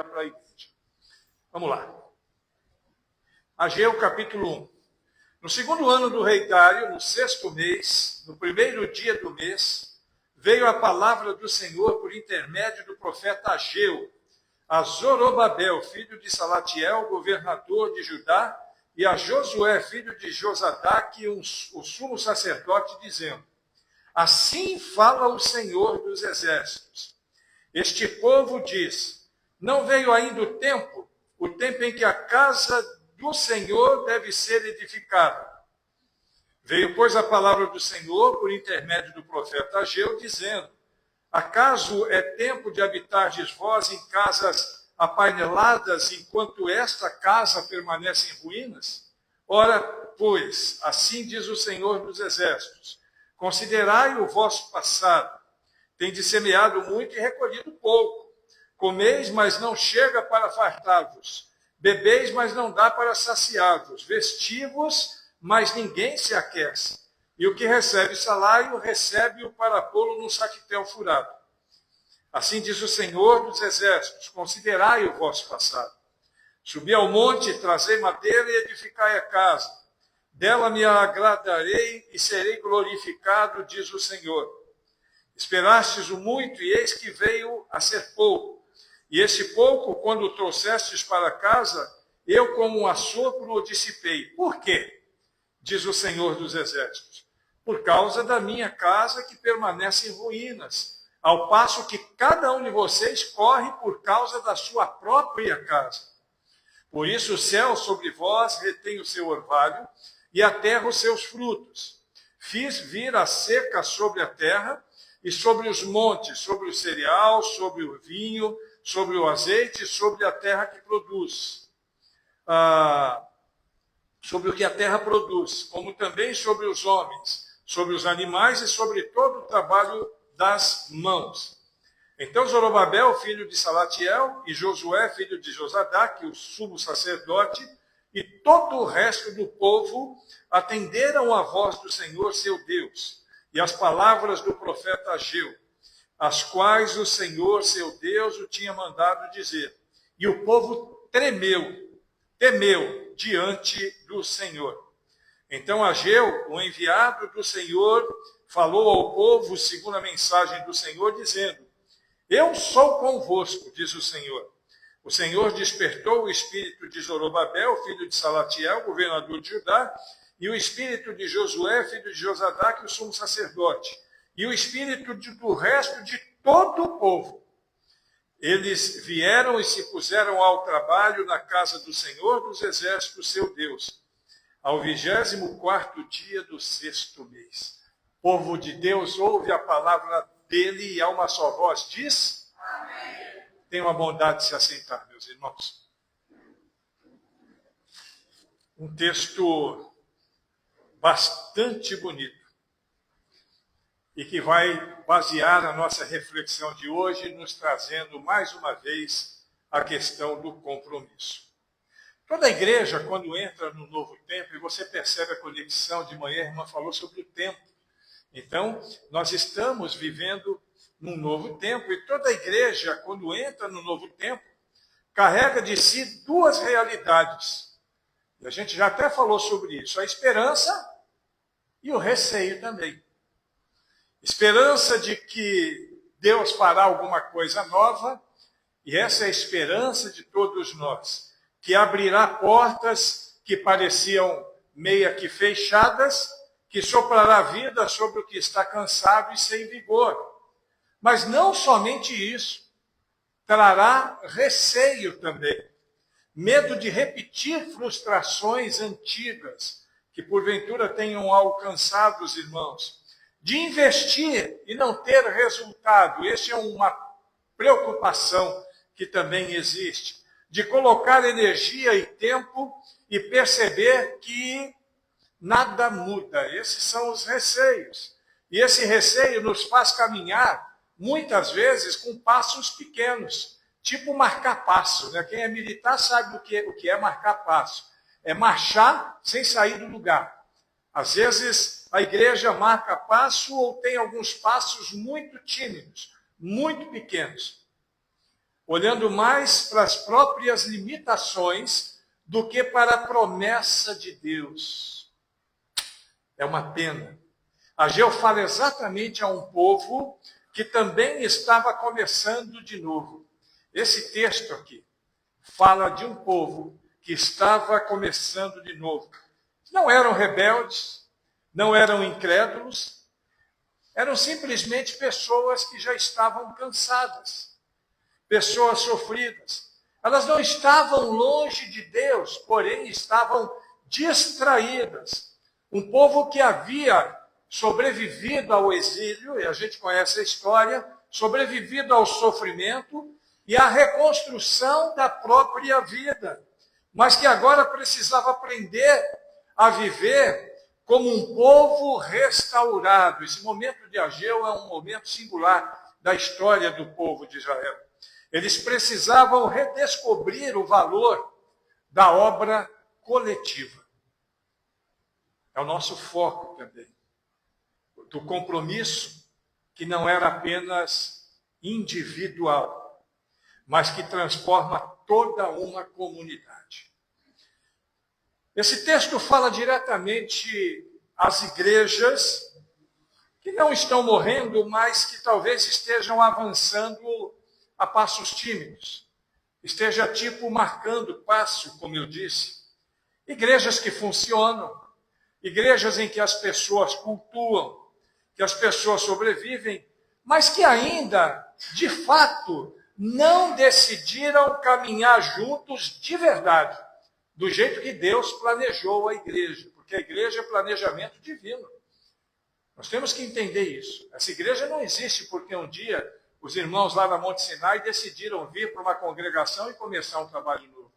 para a igreja. Vamos lá. Ageu, capítulo 1. No segundo ano do rei Dário, no sexto mês, no primeiro dia do mês, veio a palavra do Senhor por intermédio do profeta Ageu, a Zorobabel, filho de Salatiel, governador de Judá, e a Josué, filho de Josadaque, o sumo sacerdote, dizendo: assim fala o Senhor dos exércitos. Este povo diz: não veio ainda o tempo em que a casa do Senhor deve ser edificada. Veio, pois, a palavra do Senhor por intermédio do profeta Ageu, dizendo: acaso é tempo de habitardes vós em casas apaineladas, enquanto esta casa permanece em ruínas? Ora, pois, assim diz o Senhor dos exércitos: considerai o vosso passado. Tendes semeado muito e recolhido pouco. Comeis, mas não chega para fartar-vos. Bebeis, mas não dá para saciar-vos. Vestivos, mas ninguém se aquece. E o que recebe salário, recebe-o para pô-lo num saquetel furado. Assim diz o Senhor dos exércitos: considerai o vosso passado. Subi ao monte, trazei madeira e edificai a casa. Dela me agradarei e serei glorificado, diz o Senhor. Esperastes o muito, e eis que veio a ser pouco. E esse pouco, quando o trouxestes para casa, eu como um assopro o dissipei. Por quê? Diz o Senhor dos exércitos: por causa da minha casa que permanece em ruínas, ao passo que cada um de vocês corre por causa da sua própria casa. Por isso o céu sobre vós retém o seu orvalho, e a terra os seus frutos. Fiz vir a seca sobre a terra, e sobre os montes, sobre o cereal, sobre o vinho, sobre o azeite, sobre a terra que produz. Sobre o que a terra produz, como também sobre os homens, sobre os animais e sobre todo o trabalho das mãos. Então Zorobabel, filho de Salatiel, e Josué, filho de Josadaque, o sumo sacerdote, e todo o resto do povo atenderam à voz do Senhor, seu Deus, e as palavras do profeta Ageu, as quais o Senhor, seu Deus, o tinha mandado dizer. E o povo temeu diante do Senhor. Então Ageu, o enviado do Senhor, falou ao povo segundo a mensagem do Senhor, dizendo: eu sou convosco, diz o Senhor. O Senhor despertou o espírito de Zorobabel, filho de Salatiel, governador de Judá, e o espírito de Josué, filho de Josadaque, o sumo sacerdote, e o espírito do resto de todo o povo. Eles vieram e se puseram ao trabalho na casa do Senhor dos exércitos, seu Deus, ao 24º dia do sexto mês. O povo de Deus ouve a palavra dele e a uma só voz diz: amém. Tenham a bondade de se assentar, meus irmãos. Um texto bastante bonito e que vai basear a nossa reflexão de hoje, nos trazendo mais uma vez a questão do compromisso. Toda a igreja, quando entra no novo tempo, e você percebe a conexão, de manhã a irmã falou sobre o tempo. Então, nós estamos vivendo num novo tempo, e toda a igreja, quando entra no novo tempo, carrega de si duas realidades. E a gente já até falou sobre isso: a esperança e o receio também. Esperança de que Deus fará alguma coisa nova, e essa é a esperança de todos nós, que abrirá portas que pareciam meia que fechadas, que soprará vida sobre o que está cansado e sem vigor. Mas não somente isso, trará receio também. Medo de repetir frustrações antigas, que porventura tenham alcançado os irmãos. De investir e não ter resultado. Essa é uma preocupação que também existe. De colocar energia e tempo e perceber que nada muda. Esses são os receios. E esse receio nos faz caminhar, muitas vezes, com passos pequenos. Tipo marcar passo, né? Quem é militar sabe o que é marcar passo. É marchar sem sair do lugar. Às vezes, a igreja marca passo ou tem alguns passos muito tímidos, muito pequenos. olhando mais para as próprias limitações do que para a promessa de Deus. É uma pena. Ageu fala exatamente a um povo que também estava começando de novo. Esse texto aqui fala de um povo que estava começando de novo. Não eram rebeldes, não eram incrédulos, eram simplesmente pessoas que já estavam cansadas, pessoas sofridas. Elas não estavam longe de Deus, porém estavam distraídas. Um povo que havia sobrevivido ao exílio, e a gente conhece a história, sobrevivido ao sofrimento e à reconstrução da própria vida, mas que agora precisava aprender a viver como um povo restaurado. Esse momento de Ageu é um momento singular da história do povo de Israel. Eles precisavam redescobrir o valor da obra coletiva. É o nosso foco também. Do compromisso que não era apenas individual, mas que transforma toda uma comunidade. Esse texto fala diretamente às igrejas que não estão morrendo, mas que talvez estejam avançando a passos tímidos. Esteja tipo marcando passo, como eu disse. Igrejas que funcionam, igrejas em que as pessoas cultuam, que as pessoas sobrevivem, mas que ainda, de fato, não decidiram caminhar juntos de verdade, do jeito que Deus planejou a igreja, porque a igreja é planejamento divino. Nós temos que entender isso. Essa igreja não existe porque um dia os irmãos lá na Monte Sinai decidiram vir para uma congregação e começar um trabalho novo.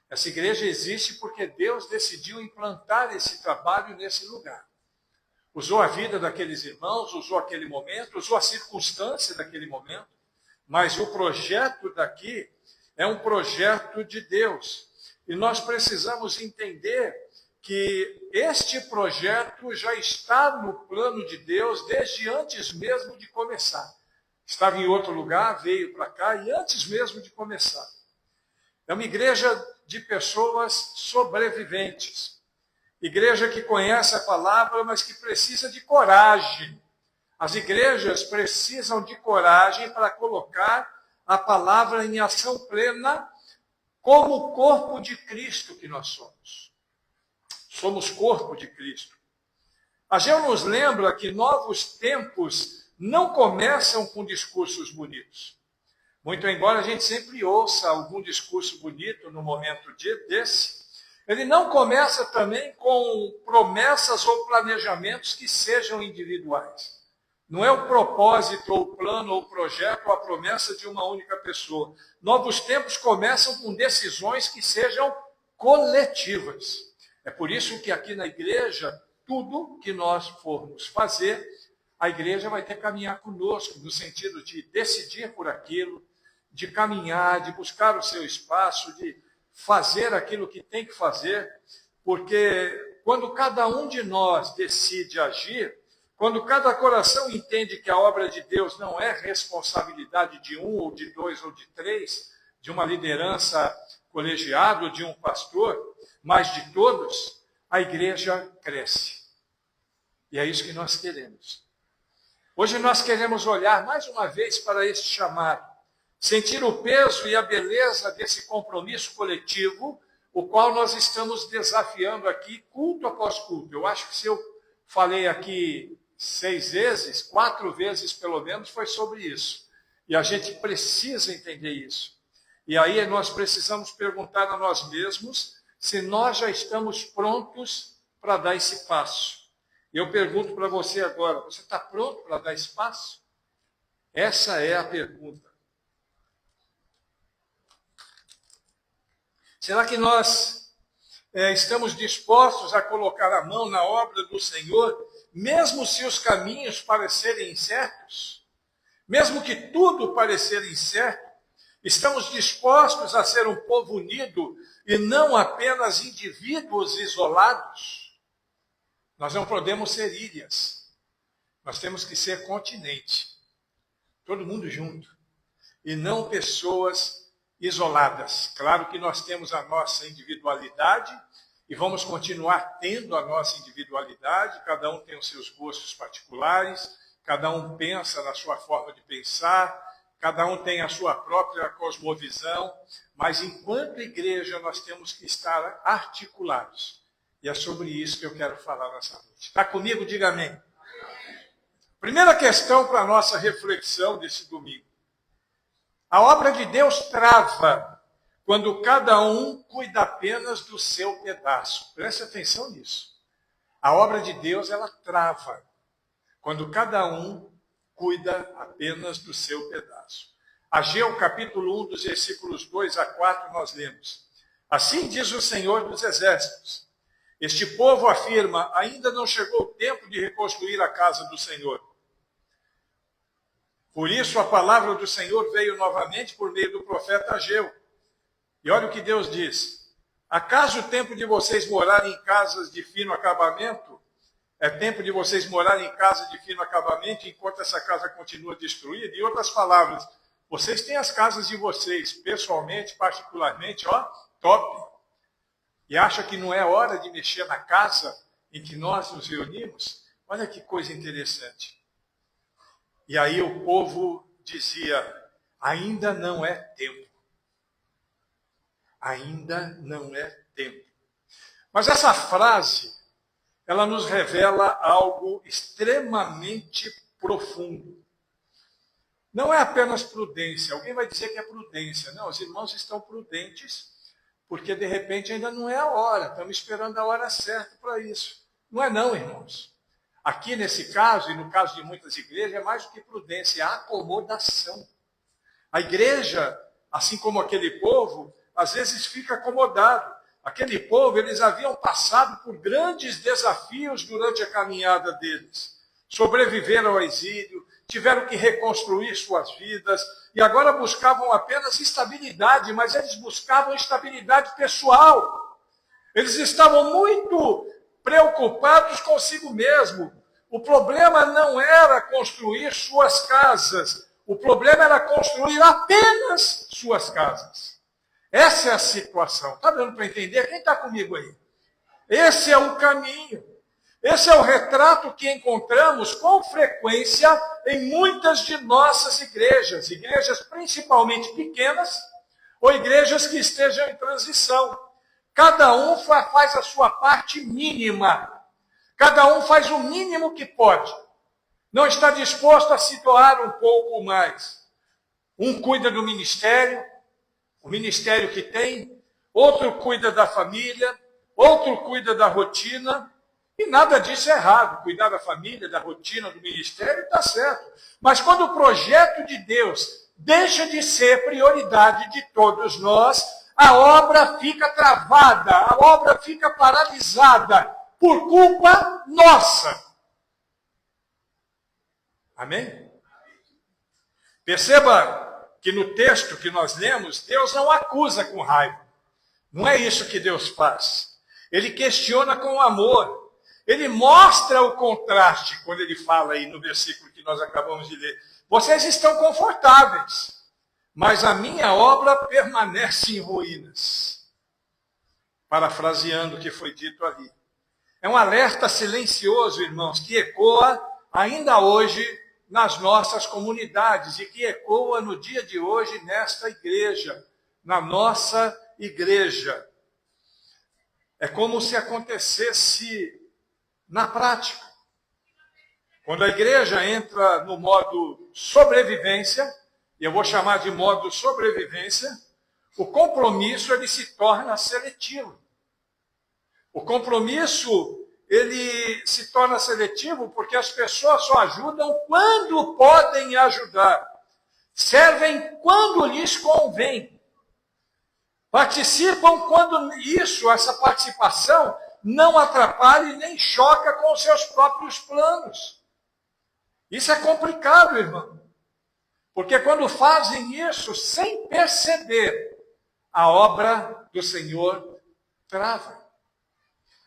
Essa igreja existe porque Deus decidiu implantar esse trabalho nesse lugar. Usou a vida daqueles irmãos, usou aquele momento, usou a circunstância daquele momento, mas o projeto daqui é um projeto de Deus. E nós precisamos entender que este projeto já está no plano de Deus desde antes mesmo de começar. Estava em outro lugar, veio para cá e antes mesmo de começar. É uma igreja de pessoas sobreviventes. Igreja que conhece a palavra, mas que precisa de coragem. As igrejas precisam de coragem para colocar a palavra em ação plena, como o corpo de Cristo que nós somos. Somos corpo de Cristo. Ageu nos lembra que novos tempos não começam com discursos bonitos. Muito embora a gente sempre ouça algum discurso bonito no momento desse, ele não começa também com promessas ou planejamentos que sejam individuais. Não é o propósito, ou o plano, ou o projeto, ou a promessa de uma única pessoa. Novos tempos começam com decisões que sejam coletivas. É por isso que aqui na igreja, tudo que nós formos fazer, a igreja vai ter que caminhar conosco, no sentido de decidir por aquilo, de caminhar, de buscar o seu espaço, de fazer aquilo que tem que fazer, porque quando cada um de nós decide agir, quando cada coração entende que a obra de Deus não é responsabilidade de um, ou de dois, ou de três, de uma liderança colegiada, ou de um pastor, mas de todos, a igreja cresce. E é isso que nós queremos. Hoje nós queremos olhar mais uma vez para este chamado, sentir o peso e a beleza desse compromisso coletivo, o qual nós estamos desafiando aqui, culto após culto. Eu acho que se eu falei aqui 6 vezes, 4 vezes pelo menos, foi sobre isso. E a gente precisa entender isso. E aí nós precisamos perguntar a nós mesmos se nós já estamos prontos para dar esse passo. E eu pergunto para você agora, você está pronto para dar esse passo? Essa é a pergunta. Será que nós estamos dispostos a colocar a mão na obra do Senhor, mesmo se os caminhos parecerem incertos? Mesmo que tudo parecer incerto, estamos dispostos a ser um povo unido e não apenas indivíduos isolados? Nós não podemos ser ilhas. Nós temos que ser continente. Todo mundo junto. e não pessoas isoladas. Claro que nós temos a nossa individualidade e vamos continuar tendo a nossa individualidade, cada um tem os seus gostos particulares, cada um pensa na sua forma de pensar, cada um tem a sua própria cosmovisão, mas enquanto igreja nós temos que estar articulados. E é sobre isso que eu quero falar nessa noite. Está comigo? Diga amém. Primeira questão para a nossa reflexão desse domingo. A obra de Deus trava quando cada um cuida apenas do seu pedaço. Preste atenção nisso. A obra de Deus, ela trava quando cada um cuida apenas do seu pedaço. Ageu, capítulo 1, dos versículos 2 a 4, nós lemos. Assim diz o Senhor dos Exércitos. Este povo afirma, ainda não chegou o tempo de reconstruir a casa do Senhor. Por isso a palavra do Senhor veio novamente por meio do profeta Ageu. E olha o que Deus diz. Acaso o tempo de vocês morarem em casas de fino acabamento é tempo de vocês morarem em casa de fino acabamento enquanto essa casa continua destruída? Em outras palavras, vocês têm as casas de vocês, pessoalmente, particularmente, top. E acha que não é hora de mexer na casa em que nós nos reunimos? Olha que coisa interessante. E aí o povo dizia, ainda não é tempo. Ainda não é tempo. Mas essa frase, ela nos revela algo extremamente profundo. Não é apenas prudência. Alguém vai dizer que é prudência. Não, os irmãos estão prudentes, porque de repente ainda não é a hora. Estamos esperando a hora certa para isso. Não é não, irmãos. Aqui nesse caso, e no caso de muitas igrejas, é mais do que prudência, é acomodação. A igreja, assim como aquele povo, às vezes fica acomodado. Aquele povo, eles haviam passado por grandes desafios durante a caminhada deles. Sobreviveram ao exílio, tiveram que reconstruir suas vidas, e agora buscavam apenas estabilidade, mas eles buscavam estabilidade pessoal. Eles estavam muito preocupados consigo mesmo. O problema não era construir suas casas, o problema era construir apenas suas casas. Essa é a situação. Está dando para entender? Quem está comigo aí? Esse é o caminho. Esse é o retrato que encontramos com frequência em muitas de nossas igrejas. Igrejas principalmente pequenas ou igrejas que estejam em transição. Cada um faz a sua parte mínima. Cada um faz o mínimo que pode. Não está disposto a se doar um pouco mais. Um cuida do ministério, o ministério que tem. Outro cuida da família. Outro cuida da rotina. E nada disso é errado. Cuidar da família, da rotina, do ministério, está certo. Mas quando o projeto de Deus deixa de ser prioridade de todos nós, a obra fica travada, a obra fica paralisada por culpa nossa. Amém? Perceba que no texto que nós lemos, Deus não acusa com raiva. Não é isso que Deus faz. Ele questiona com amor. Ele mostra o contraste quando ele fala aí no versículo que nós acabamos de ler. Vocês estão confortáveis, mas a minha obra permanece em ruínas. Parafraseando o que foi dito ali. É um alerta silencioso, irmãos, que ecoa ainda hoje nas nossas comunidades e que ecoa no dia de hoje nesta igreja, na nossa igreja. É como se acontecesse na prática. Quando a igreja entra no modo sobrevivência, e eu vou chamar de modo sobrevivência, o compromisso ele se torna seletivo. O compromisso ele se torna seletivo porque as pessoas só ajudam quando podem ajudar. Servem quando lhes convém. Participam quando essa participação, não atrapalha e nem choca com os seus próprios planos. Isso é complicado, irmão. Porque quando fazem isso sem perceber, a obra do Senhor trava.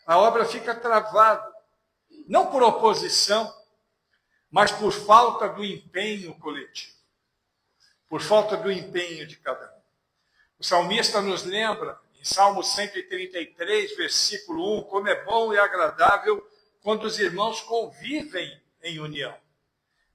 A obra fica travada. Não por oposição, mas por falta do empenho coletivo. por falta do empenho de cada um. O salmista nos lembra, em Salmo 133, versículo 1, como é bom e agradável quando os irmãos convivem em união.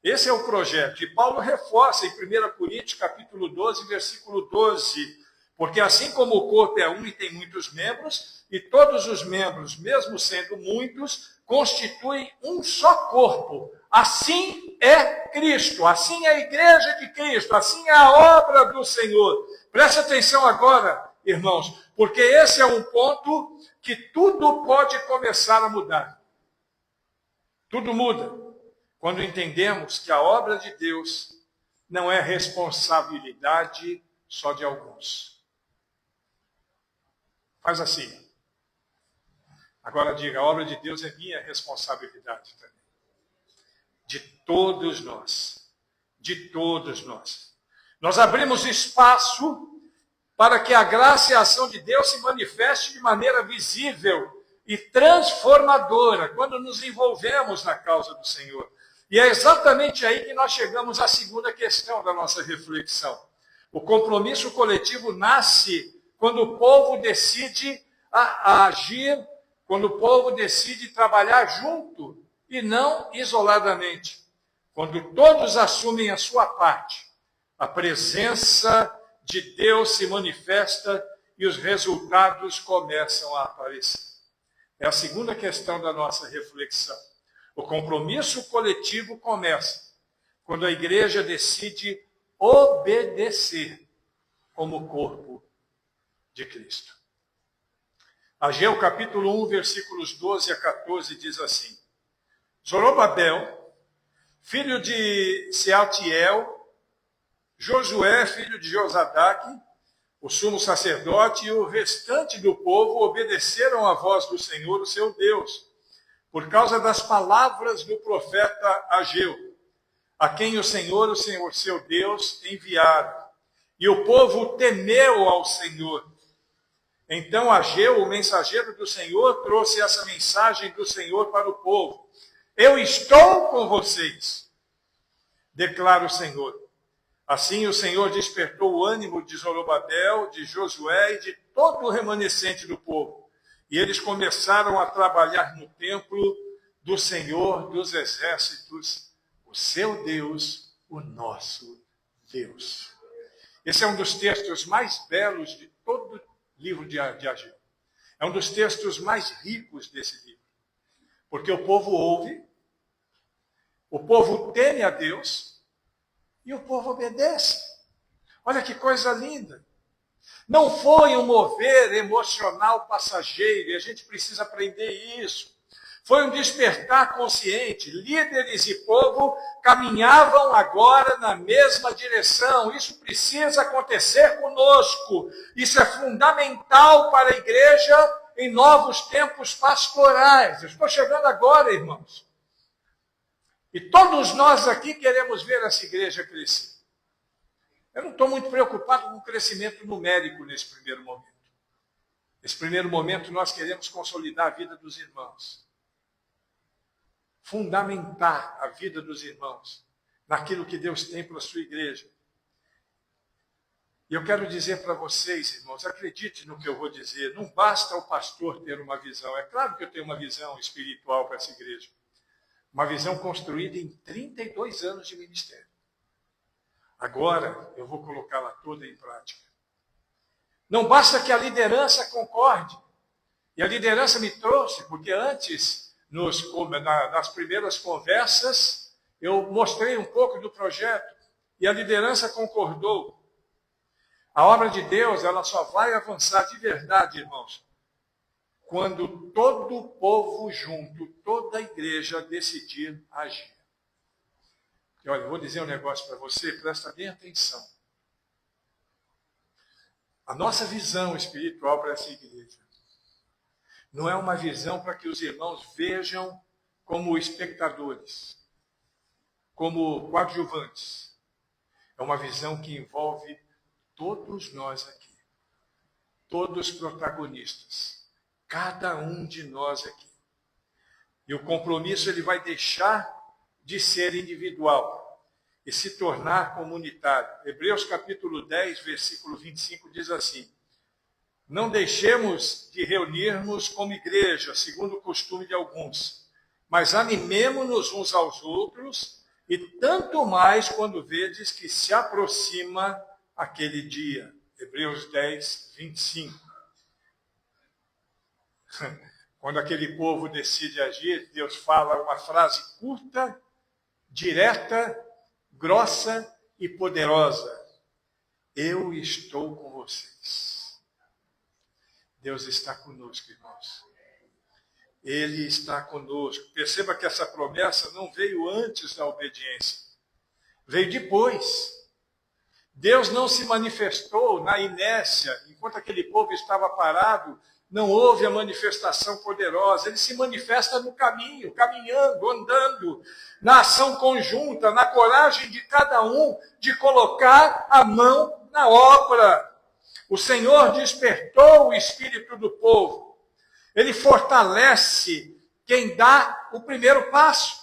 Esse é o projeto. E Paulo reforça em 1 Coríntios, capítulo 12, versículo 12. Porque assim como o corpo é um e tem muitos membros, e todos os membros, mesmo sendo muitos, constituem um só corpo. Assim é Cristo, assim é a igreja de Cristo, assim é a obra do Senhor. Preste atenção agora, irmãos, porque esse é um ponto que tudo pode começar a mudar. Tudo muda quando entendemos que a obra de Deus não é responsabilidade só de alguns. Faz assim. Agora diga, a obra de Deus é minha responsabilidade também. De todos nós. De todos nós. Nós abrimos espaço para que a graça e a ação de Deus se manifeste de maneira visível e transformadora quando nos envolvemos na causa do Senhor. E é exatamente aí que nós chegamos à segunda questão da nossa reflexão. O compromisso coletivo nasce quando o povo decide agir, quando o povo decide trabalhar junto e não isoladamente. Quando todos assumem a sua parte, a presença de Deus se manifesta e os resultados começam a aparecer. É a segunda questão da nossa reflexão. O compromisso coletivo começa quando a igreja decide obedecer como corpo de Cristo. Ageu capítulo 1, versículos 12 a 14 diz assim: Zorobabel, filho de Sealtiel, Josué, filho de Josadaque, o sumo sacerdote e o restante do povo obedeceram à voz do Senhor, o seu Deus, por causa das palavras do profeta Ageu, a quem o Senhor seu Deus, enviara. E o povo temeu ao Senhor. Então Ageu, o mensageiro do Senhor, trouxe essa mensagem do Senhor para o povo. Eu estou com vocês, declara o Senhor. Assim o Senhor despertou o ânimo de Zorobabel, de Josué e de todo o remanescente do povo. E eles começaram a trabalhar no templo do Senhor dos exércitos, o seu Deus, o nosso Deus. Esse é um dos textos mais belos de todo o livro de Ageu. É um dos textos mais ricos desse livro. Porque o povo ouve, o povo teme a Deus e o povo obedece. Olha que coisa linda. Não foi um mover emocional passageiro, e a gente precisa aprender isso. Foi um despertar consciente. Líderes e povo caminhavam agora na mesma direção. Isso precisa acontecer conosco. Isso é fundamental para a igreja em novos tempos pastorais. Eu estou chegando agora, irmãos. E todos nós aqui queremos ver essa igreja crescer. Eu não estou muito preocupado com o crescimento numérico nesse primeiro momento. Nesse primeiro momento, nós queremos consolidar a vida dos irmãos. Fundamentar a vida dos irmãos naquilo que Deus tem para a sua igreja. E eu quero dizer para vocês, irmãos, acredite no que eu vou dizer. Não basta o pastor ter uma visão. É claro que eu tenho uma visão espiritual para essa igreja. Uma visão construída em 32 anos de ministério. Agora eu vou colocá-la toda em prática. Não basta que a liderança concorde. E a liderança me trouxe, porque antes, nas primeiras conversas, eu mostrei um pouco do projeto. E a liderança concordou. A obra de Deus, ela só vai avançar de verdade, irmãos, quando todo o povo junto, toda a igreja decidir agir. E olha, eu vou dizer um negócio para você, presta bem atenção. A nossa visão espiritual para essa igreja não é uma visão para que os irmãos vejam como espectadores, como coadjuvantes. É uma visão que envolve todos nós aqui, todos protagonistas, cada um de nós aqui. E o compromisso ele vai deixar de ser individual e se tornar comunitário. Hebreus capítulo 10, versículo 25 diz assim: não deixemos de reunirmos como igreja, segundo o costume de alguns, mas animemo-nos uns aos outros, e tanto mais quando vedes que se aproxima aquele dia. Hebreus 10, 25. Quando aquele povo decide agir, Deus fala uma frase curta, direta, grossa e poderosa: eu estou com vocês. Deus está conosco, irmãos. Ele está conosco. Perceba que essa promessa não veio antes da obediência, veio depois. Deus não se manifestou na inércia, enquanto aquele povo estava parado, não houve a manifestação poderosa. Ele se manifesta no caminho, caminhando, andando, na ação conjunta, na coragem de cada um de colocar a mão na obra. O Senhor despertou o espírito do povo. Ele fortalece quem dá o primeiro passo.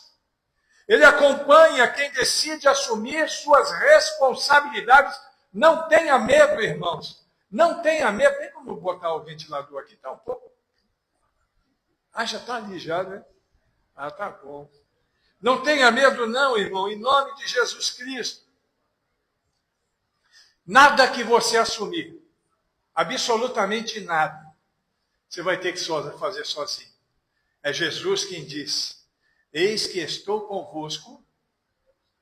Ele acompanha quem decide assumir suas responsabilidades. Não tenha medo, irmãos. Não tenha medo. Tem como botar o ventilador aqui? Está um pouco. Já está ali já, né? Tá bom. Não tenha medo não, irmão, em nome de Jesus Cristo. Nada que você assumir, absolutamente nada, você vai ter que fazer sozinho. É Jesus quem diz: eis que estou convosco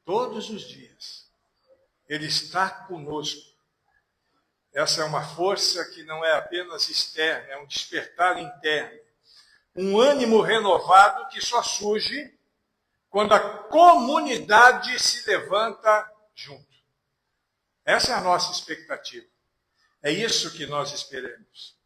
todos os dias. Ele está conosco. Essa é uma força que não é apenas externa, é um despertar interno. Um ânimo renovado que só surge quando a comunidade se levanta junto. Essa é a nossa expectativa. É isso que nós esperamos.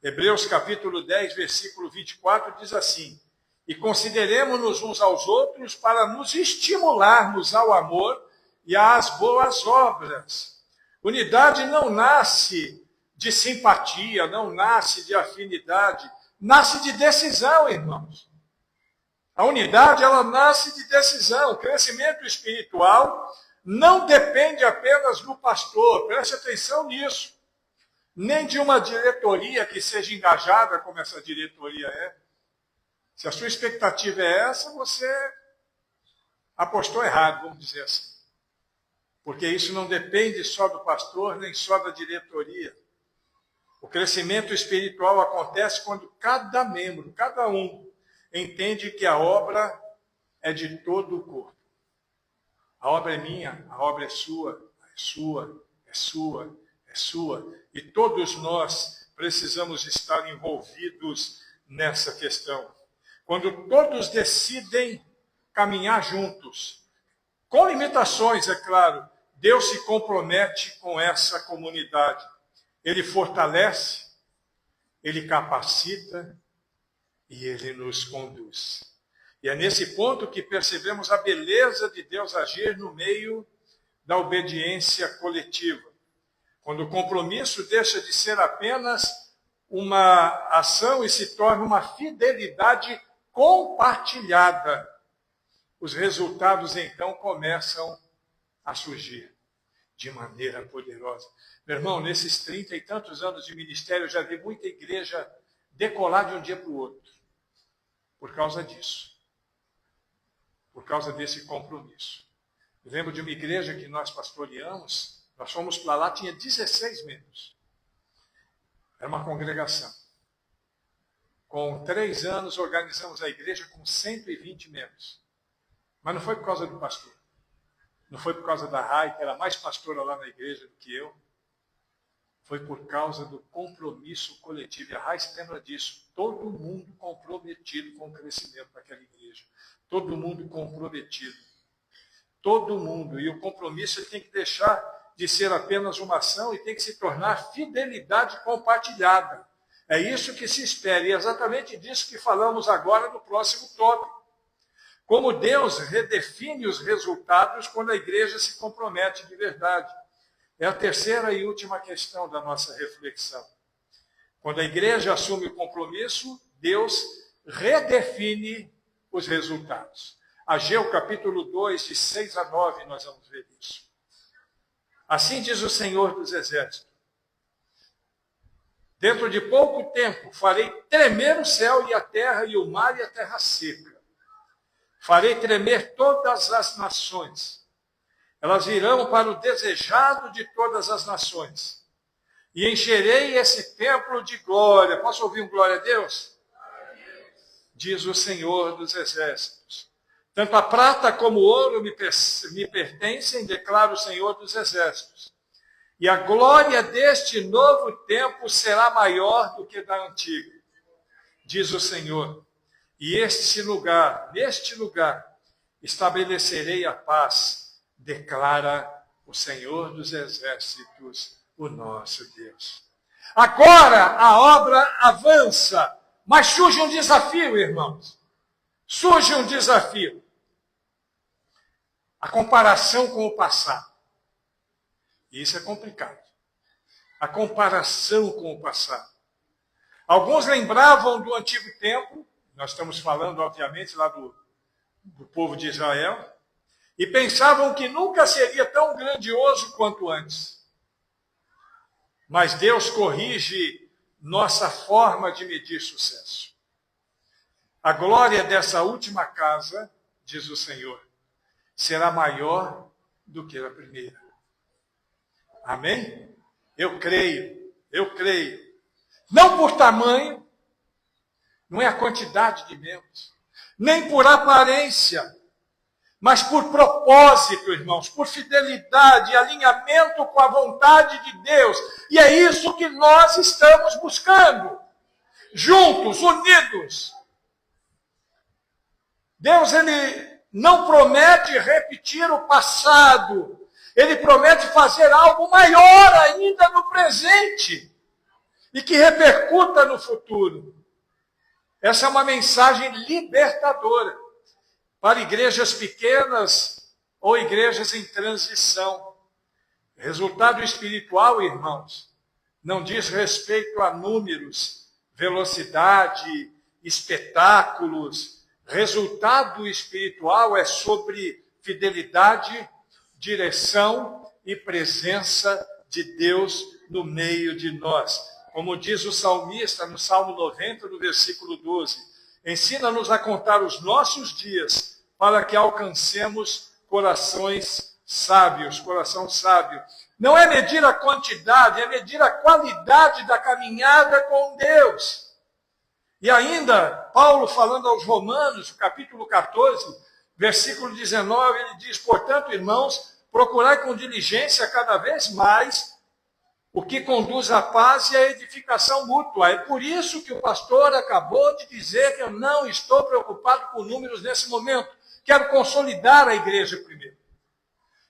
Hebreus capítulo 10, versículo 24 diz assim: e consideremo-nos uns aos outros para nos estimularmos ao amor e às boas obras. Unidade não nasce de simpatia, não nasce de afinidade, nasce de decisão, irmãos. A unidade, ela nasce de decisão. O crescimento espiritual não depende apenas do pastor, preste atenção nisso. Nem de uma diretoria que seja engajada como essa diretoria é. Se a sua expectativa é essa, você apostou errado, vamos dizer assim. Porque isso não depende só do pastor, nem só da diretoria. O crescimento espiritual acontece quando cada membro, cada um, entende que a obra é de todo o corpo. A obra é minha, a obra é sua, é sua, é sua, é sua. E todos nós precisamos estar envolvidos nessa questão. Quando todos decidem caminhar juntos, com limitações, é claro, Deus se compromete com essa comunidade. Ele fortalece, Ele capacita e Ele nos conduz. E é nesse ponto que percebemos a beleza de Deus agir no meio da obediência coletiva. Quando o compromisso deixa de ser apenas uma ação e se torna uma fidelidade compartilhada, os resultados então começam a surgir de maneira poderosa. Meu irmão, nesses 30 e tantos anos de ministério, eu já vi muita igreja decolar de um dia para o outro, por causa disso, por causa desse compromisso. Eu lembro de uma igreja que nós pastoreamos, nós fomos para lá, tinha 16 membros. Era uma congregação. Com 3 anos, organizamos a igreja com 120 membros. Mas não foi por causa do pastor. Não foi por causa da Rai, que era mais pastora lá na igreja do que eu. Foi por causa do compromisso coletivo. E a Rai se lembra disso. Todo mundo comprometido com o crescimento daquela igreja. Todo mundo comprometido. Todo mundo. E o compromisso ele tem que deixar de ser apenas uma ação e tem que se tornar fidelidade compartilhada. É isso que se espera. E é exatamente disso que falamos agora no próximo tópico. Como Deus redefine os resultados quando a igreja se compromete de verdade. É a terceira e última questão da nossa reflexão. Quando a igreja assume o compromisso, Deus redefine os resultados. Ageu capítulo 2, de 6 a 9, nós vamos ver isso. Assim diz o Senhor dos Exércitos: dentro de pouco tempo farei tremer o céu e a terra, e o mar e a terra seca. Farei tremer todas as nações. Elas virão para o desejado de todas as nações. E encherei esse templo de glória. Posso ouvir um glória a Deus? Diz o Senhor dos Exércitos. Tanto a prata como o ouro me pertencem, declara o Senhor dos Exércitos. E a glória deste novo templo será maior do que da antiga, diz o Senhor. E neste lugar, estabelecerei a paz, declara o Senhor dos Exércitos, o nosso Deus. Agora a obra avança, mas surge um desafio, irmãos. Surge um desafio. A comparação com o passado. Isso é complicado. A comparação com o passado. Alguns lembravam do antigo tempo, nós estamos falando, obviamente, lá do povo de Israel, e pensavam que nunca seria tão grandioso quanto antes. Mas Deus corrige nossa forma de medir sucesso. A glória dessa última casa, diz o Senhor, será maior do que a primeira. Amém? Eu creio. Não por tamanho, não é a quantidade de membros, nem por aparência, mas por propósito, irmãos, por fidelidade, alinhamento com a vontade de Deus. E é isso que nós estamos buscando, juntos, unidos. Deus, Ele não promete repetir o passado, Ele promete fazer algo maior ainda no presente e que repercuta no futuro. Essa é uma mensagem libertadora para igrejas pequenas ou igrejas em transição. Resultado espiritual, irmãos, não diz respeito a números, velocidade, espetáculos. Resultado espiritual é sobre fidelidade, direção e presença de Deus no meio de nós. Como diz o salmista no Salmo 90, no versículo 12, ensina-nos a contar os nossos dias para que alcancemos corações sábios, coração sábio. Não é medir a quantidade, é medir a qualidade da caminhada com Deus. E ainda, Paulo falando aos Romanos, capítulo 14, versículo 19, ele diz: portanto, irmãos, procurai com diligência cada vez mais o que conduz à paz e à edificação mútua. É por isso que o pastor acabou de dizer que eu não estou preocupado com números nesse momento. Quero consolidar a igreja primeiro.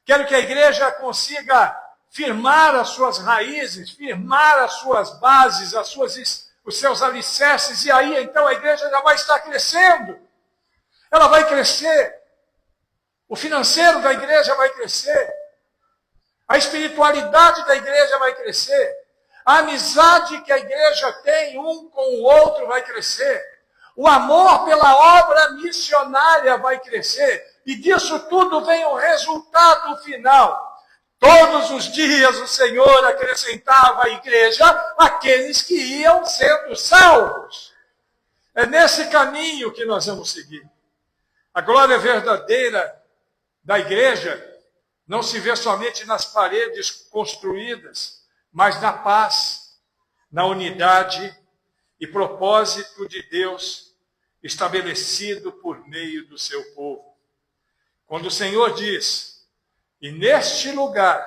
Quero que a igreja consiga firmar as suas raízes, firmar as suas bases, os seus alicerces, e aí então a igreja já vai estar crescendo. Ela vai crescer. O financeiro da igreja vai crescer. A espiritualidade da igreja vai crescer. A amizade que a igreja tem um com o outro vai crescer. O amor pela obra missionária vai crescer. E disso tudo vem o resultado final. Todos os dias o Senhor acrescentava à igreja aqueles que iam sendo salvos. É nesse caminho que nós vamos seguir. A glória verdadeira da igreja não se vê somente nas paredes construídas, mas na paz, na unidade e propósito de Deus estabelecido por meio do seu povo. Quando o Senhor diz: e neste lugar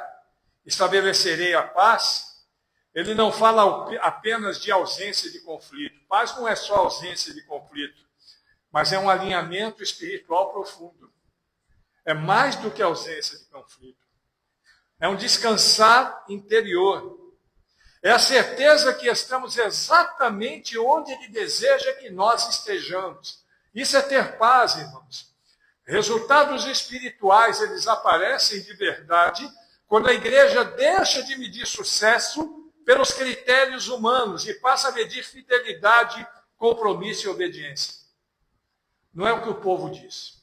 estabelecerei a paz, Ele não fala apenas de ausência de conflito. Paz não é só ausência de conflito, mas é um alinhamento espiritual profundo. É mais do que ausência de conflito. É um descansar interior. É a certeza que estamos exatamente onde Ele deseja que nós estejamos. Isso é ter paz, irmãos. Resultados espirituais, eles aparecem de verdade quando a igreja deixa de medir sucesso pelos critérios humanos e passa a medir fidelidade, compromisso e obediência. Não é o que o povo diz.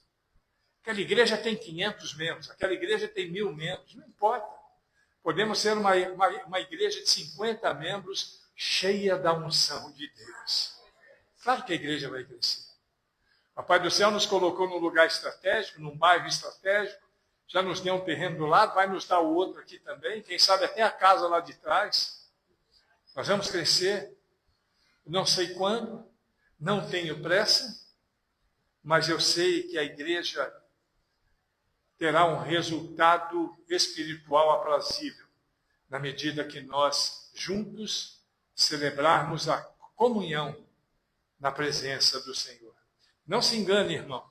Aquela igreja tem 500 membros, aquela igreja tem 1.000 membros, não importa. Podemos ser uma igreja de 50 membros cheia da unção de Deus. Claro que a igreja vai crescer. O Papai do Céu nos colocou num lugar estratégico, num bairro estratégico, já nos deu um terreno do lado, vai nos dar o outro aqui também, quem sabe até a casa lá de trás. Nós vamos crescer, não sei quando, não tenho pressa, mas eu sei que a igreja terá um resultado espiritual aprazível, na medida que nós, juntos, celebrarmos a comunhão na presença do Senhor. Não se engane, irmão.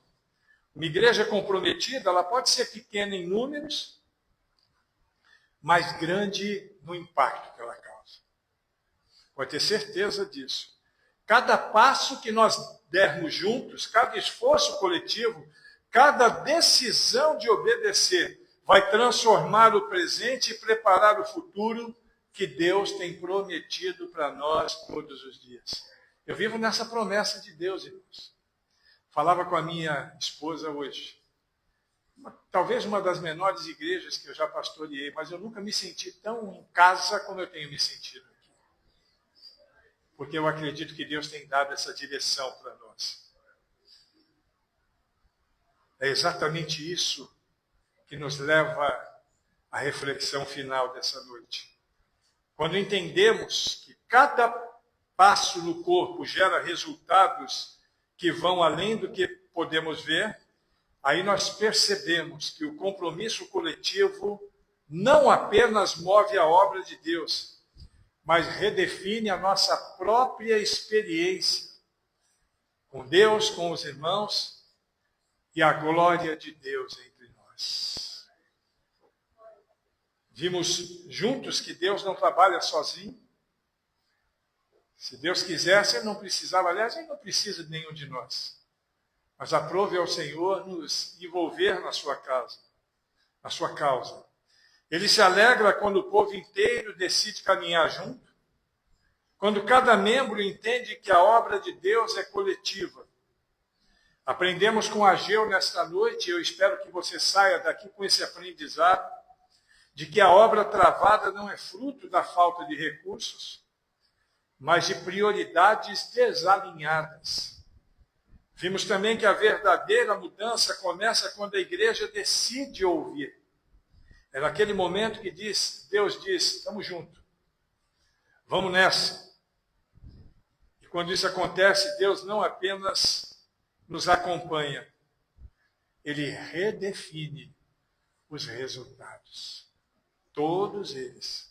Uma igreja comprometida, ela pode ser pequena em números, mas grande no impacto que ela causa. Pode ter certeza disso. Cada passo que nós dermos juntos, cada esforço coletivo, cada decisão de obedecer vai transformar o presente e preparar o futuro que Deus tem prometido para nós todos os dias. Eu vivo nessa promessa de Deus, irmãos. Falava com a minha esposa hoje. Talvez uma das menores igrejas que eu já pastoreei, mas eu nunca me senti tão em casa como eu tenho me sentido aqui. Porque eu acredito que Deus tem dado essa direção para nós. É exatamente isso que nos leva à reflexão final dessa noite. Quando entendemos que cada passo no corpo gera resultados que vão além do que podemos ver, aí nós percebemos que o compromisso coletivo não apenas move a obra de Deus, mas redefine a nossa própria experiência com Deus, com os irmãos, e a glória de Deus entre nós. Vimos juntos que Deus não trabalha sozinho. Se Deus quisesse, Ele não precisava, aliás, Ele não precisa de nenhum de nós. Mas aprove ao Senhor nos envolver na sua casa, na sua causa. Ele se alegra quando o povo inteiro decide caminhar junto, quando cada membro entende que a obra de Deus é coletiva. Aprendemos com Ageu nesta noite, e eu espero que você saia daqui com esse aprendizado, de que a obra travada não é fruto da falta de recursos, mas de prioridades desalinhadas. Vimos também que a verdadeira mudança começa quando a igreja decide ouvir. É naquele momento que Deus diz, estamos juntos, vamos nessa. E quando isso acontece, Deus não apenas nos acompanha, Ele redefine os resultados. Todos eles.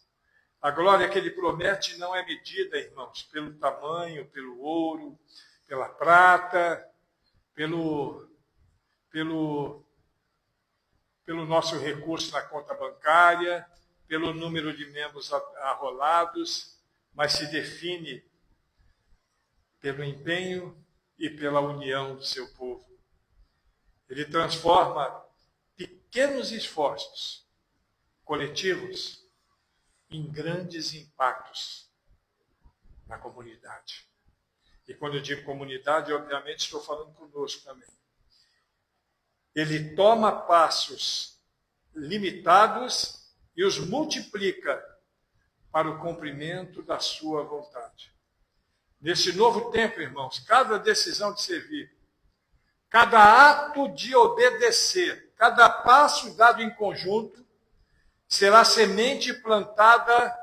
A glória que Ele promete não é medida, irmãos, pelo tamanho, pelo ouro, pela prata, pelo nosso recurso na conta bancária, pelo número de membros arrolados, mas se define pelo empenho e pela união do seu povo. Ele transforma pequenos esforços coletivos em grandes impactos na comunidade. E quando eu digo comunidade, obviamente estou falando conosco também. Ele toma passos limitados e os multiplica para o cumprimento da sua vontade. Nesse novo tempo, irmãos, cada decisão de servir, cada ato de obedecer, cada passo dado em conjunto, será semente plantada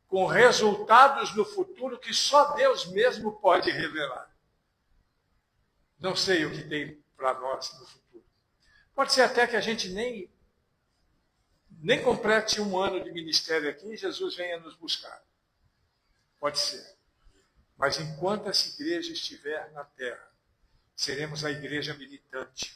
com resultados no futuro que só Deus mesmo pode revelar. Não sei o que tem para nós no futuro. Pode ser até que a gente nem complete um ano de ministério aqui e Jesus venha nos buscar. Pode ser. Mas enquanto essa igreja estiver na terra, seremos a igreja militante.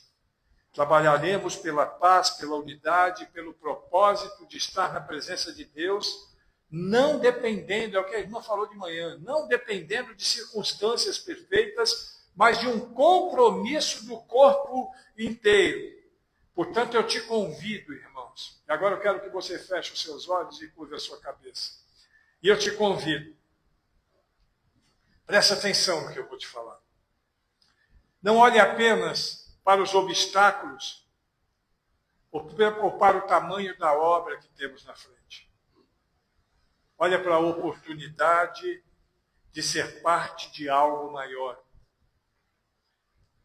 Trabalharemos pela paz, pela unidade, pelo propósito de estar na presença de Deus, não dependendo, é o que a irmã falou de manhã, não dependendo de circunstâncias perfeitas, mas de um compromisso do corpo inteiro. Portanto, eu te convido, irmãos, e agora eu quero que você feche os seus olhos e curve a sua cabeça. E eu te convido, preste atenção no que eu vou te falar. Não olhe apenas para os obstáculos ou para o tamanho da obra que temos na frente. Olha para a oportunidade de ser parte de algo maior.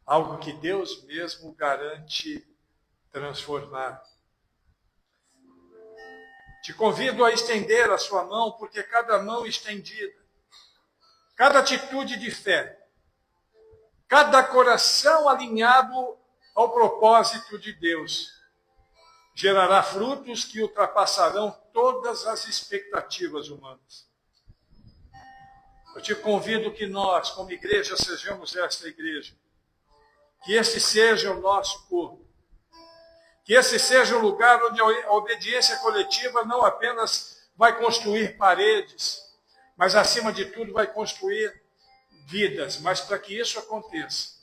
Algo que Deus mesmo garante transformar. Te convido a estender a sua mão, porque cada mão estendida, cada atitude de fé, cada coração alinhado ao propósito de Deus, gerará frutos que ultrapassarão todas as expectativas humanas. Eu te convido que nós, como igreja, sejamos esta igreja. Que esse seja o nosso corpo. Que esse seja o lugar onde a obediência coletiva não apenas vai construir paredes, mas, acima de tudo, vai construir vidas. Mas, para que isso aconteça,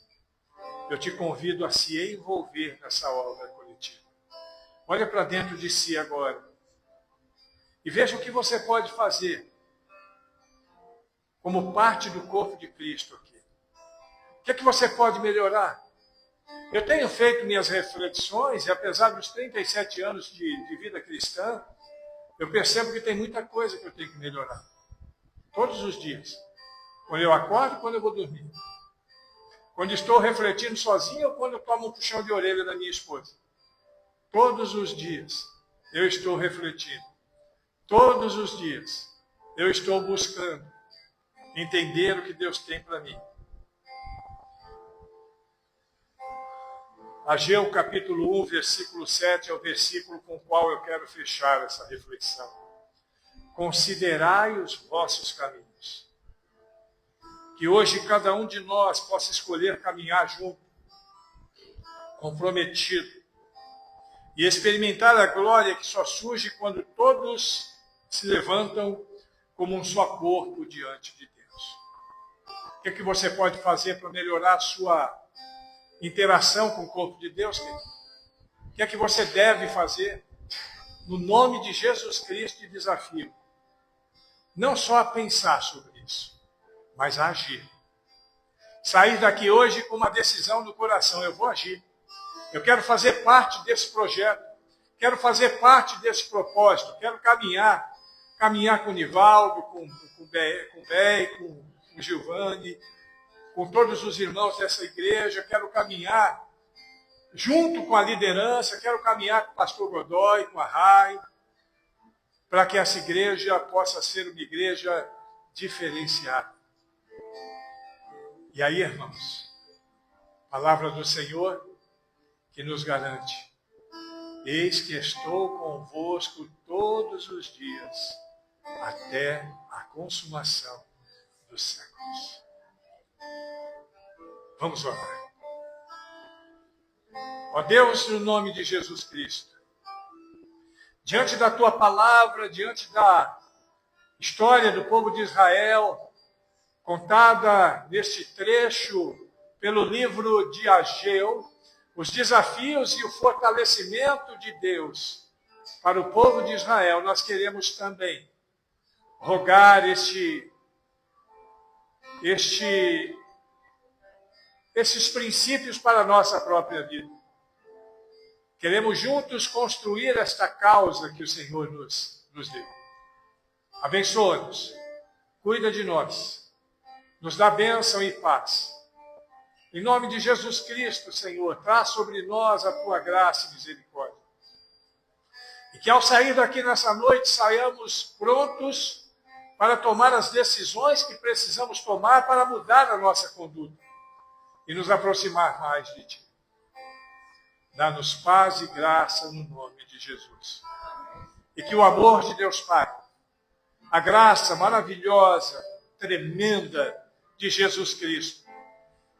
eu te convido a se envolver nessa obra coletiva. Olha para dentro de si agora e veja o que você pode fazer como parte do corpo de Cristo aqui. O que é que você pode melhorar? Eu tenho feito minhas reflexões e, apesar dos 37 anos de vida cristã, eu percebo que tem muita coisa que eu tenho que melhorar. Todos os dias. Quando eu acordo e quando eu vou dormir. Quando estou refletindo sozinho ou quando eu tomo um puxão de orelha da minha esposa. Todos os dias eu estou refletindo. Todos os dias eu estou buscando entender o que Deus tem para mim. Ageu capítulo 1, versículo 7 é o versículo com o qual eu quero fechar essa reflexão. Considerai os vossos caminhos. Que hoje cada um de nós possa escolher caminhar junto, comprometido, e experimentar a glória que só surge quando todos se levantam como um só corpo diante de Deus. O que é que você pode fazer para melhorar a sua interação com o corpo de Deus, querido? O que é que você deve fazer? No nome de Jesus Cristo, te desafio. Não só a pensar sobre isso, mas a agir. Sair daqui hoje com uma decisão no coração. Eu vou agir. Eu quero fazer parte desse projeto. Quero fazer parte desse propósito. Quero caminhar com o Nivaldo, com o Bé, com o Giovanni, com todos os irmãos dessa igreja. Quero caminhar junto com a liderança. Quero caminhar com o pastor Godoy, com a Rai, para que essa igreja possa ser uma igreja diferenciada. E aí, irmãos, a palavra do Senhor que nos garante: eis que estou convosco todos os dias, até a consumação dos séculos. Vamos orar. Ó Deus, no nome de Jesus Cristo, diante da tua palavra, diante da história do povo de Israel, contada neste trecho pelo livro de Ageu, os desafios e o fortalecimento de Deus para o povo de Israel, nós queremos também rogar esses princípios para a nossa própria vida. Queremos juntos construir esta causa que o Senhor nos deu. Abençoa-nos, cuida de nós, nos dá bênção e paz. Em nome de Jesus Cristo, Senhor, traz sobre nós a tua graça e misericórdia. E que ao sair daqui nessa noite, saiamos prontos para tomar as decisões que precisamos tomar para mudar a nossa conduta e nos aproximar mais de ti. Dá-nos paz e graça no nome de Jesus. E que o amor de Deus Pai, a graça maravilhosa, tremenda de Jesus Cristo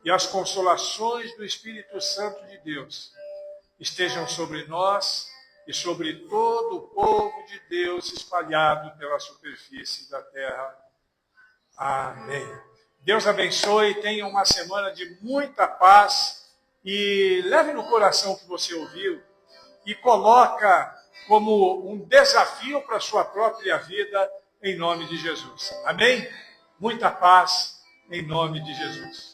e as consolações do Espírito Santo de Deus estejam sobre nós e sobre todo o povo de Deus espalhado pela superfície da terra. Amém. Deus abençoe, tenha uma semana de muita paz e leve no coração o que você ouviu e coloca como um desafio para a sua própria vida em nome de Jesus. Amém? Muita paz em nome de Jesus.